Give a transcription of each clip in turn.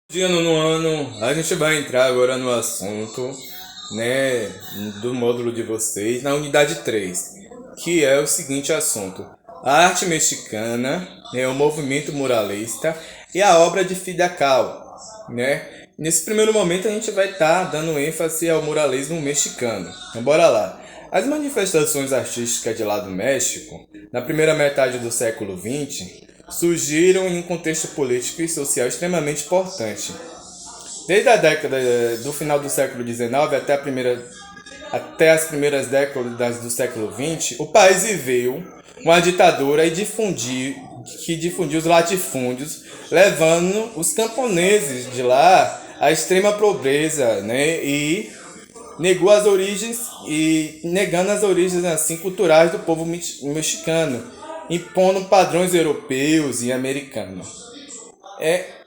Dia no ano, a gente vai entrar agora no assunto, né, do módulo de vocês, na unidade 3, que é o seguinte assunto: a arte mexicana, né, o movimento muralista e a obra de Frida Kahlo, né? Nesse primeiro momento a gente vai estar dando ênfase ao muralismo mexicano. Então bora lá. As manifestações artísticas de lá do México, na primeira metade do século XX, surgiram em um contexto político e social extremamente importante. Desde a década do final do século XIX até as primeiras décadas do século XX, o país viveu uma ditadura que difundiu os latifúndios, levando os camponeses de lá à extrema pobreza, né? Negando as origens assim culturais do povo mexicano, impondo padrões europeus e americanos.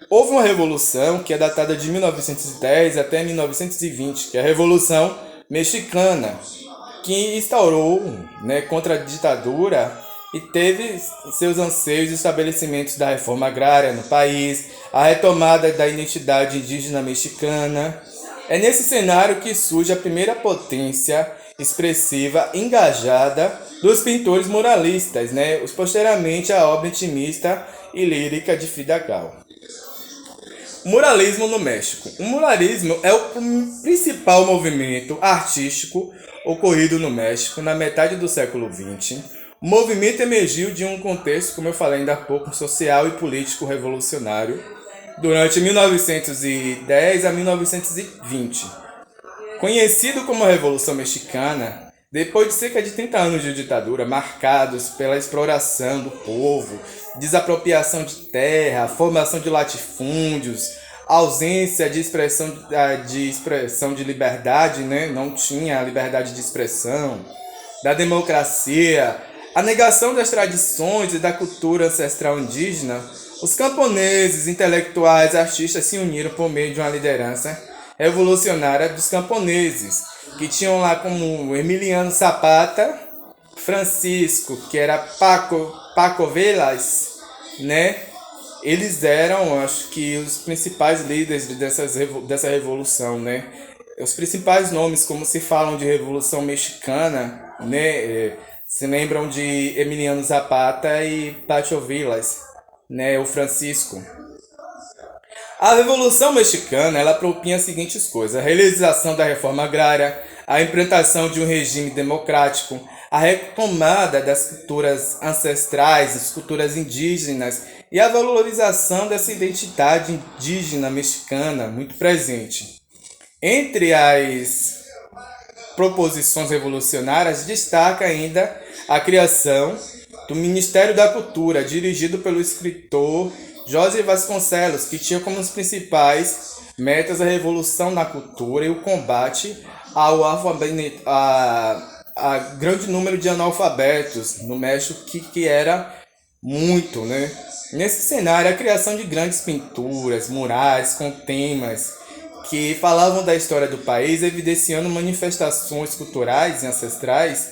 Houve uma revolução que é datada de 1910 até 1920, que é a Revolução Mexicana, que instaurou, né, contra a ditadura e teve seus anseios de estabelecimentos da reforma agrária no país, a retomada da identidade indígena mexicana. É nesse cenário que surge a primeira potência expressiva engajada dos pintores muralistas, né, os posteriormente a obra intimista e lírica de Frida Kahlo. Muralismo no México. O muralismo é o principal movimento artístico ocorrido no México na metade do século XX. O movimento emergiu de um contexto, como eu falei ainda há pouco, social e político revolucionário durante 1910 a 1920. Conhecido como a Revolução Mexicana, depois de cerca de 30 anos de ditadura marcados pela exploração do povo, desapropriação de terra, formação de latifúndios, ausência de expressão de liberdade, né? Não tinha liberdade de expressão, da democracia, a negação das tradições e da cultura ancestral indígena, os camponeses, intelectuais, artistas se uniram por meio de uma liderança revolucionária dos camponeses, que tinham lá como Emiliano Zapata, Francisco, que era Paco Velas, né? Eles eram, acho que, os principais líderes dessa revolução, né? Os principais nomes, como se falam de Revolução Mexicana, né? Se lembram de Emiliano Zapata e Paco Velas, né? O Francisco. A Revolução Mexicana ela propinha as seguintes coisas: a realização da reforma agrária, a implantação de um regime democrático, a retomada das culturas ancestrais, das culturas indígenas e a valorização dessa identidade indígena mexicana muito presente. Entre as proposições revolucionárias, destaca ainda a criação do Ministério da Cultura, dirigido pelo escritor Jorge Vasconcelos, que tinha como as principais metas a revolução na cultura e o combate ao a grande número de analfabetos no México, que era muito, né? Nesse cenário, a criação de grandes pinturas, murais com temas que falavam da história do país, evidenciando manifestações culturais e ancestrais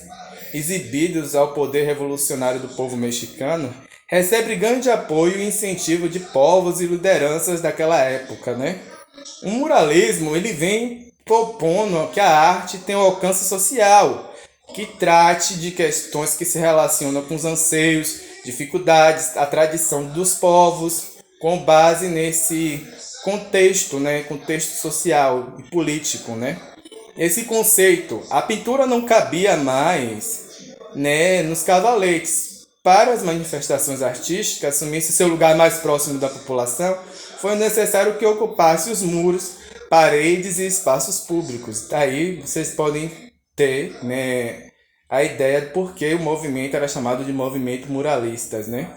exibidos ao poder revolucionário do povo mexicano, recebe grande apoio e incentivo de povos e lideranças daquela época, né? O muralismo ele vem propondo que a arte tenha um alcance social, que trate de questões que se relacionam com os anseios, dificuldades, a tradição dos povos, com base nesse contexto, né? Contexto social e político, né? Esse conceito, a pintura não cabia mais, né, nos cavaletes. Para as manifestações artísticas assumisse seu lugar mais próximo da população, foi necessário que ocupasse os muros, paredes e espaços públicos. Daí vocês podem ter, né, a ideia de por que o movimento era chamado de movimento muralistas, né?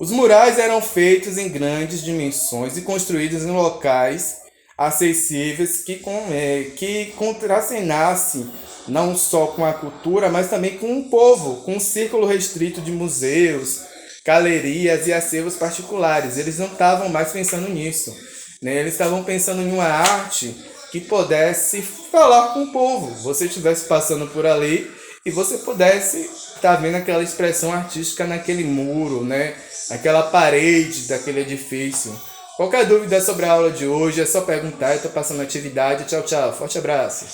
Os murais eram feitos em grandes dimensões e construídos em locais acessíveis que contracenassem não só com a cultura, mas também com o povo, com um círculo restrito de museus, galerias e acervos particulares. Eles não estavam mais pensando nisso, né? Eles estavam pensando em uma arte que pudesse falar com o povo. Você estivesse passando por ali e você pudesse estar vendo aquela expressão artística naquele muro, né? Aquela parede daquele edifício. Qualquer dúvida sobre a aula de hoje é só perguntar. Eu tô passando a atividade. Tchau, tchau. Forte abraço.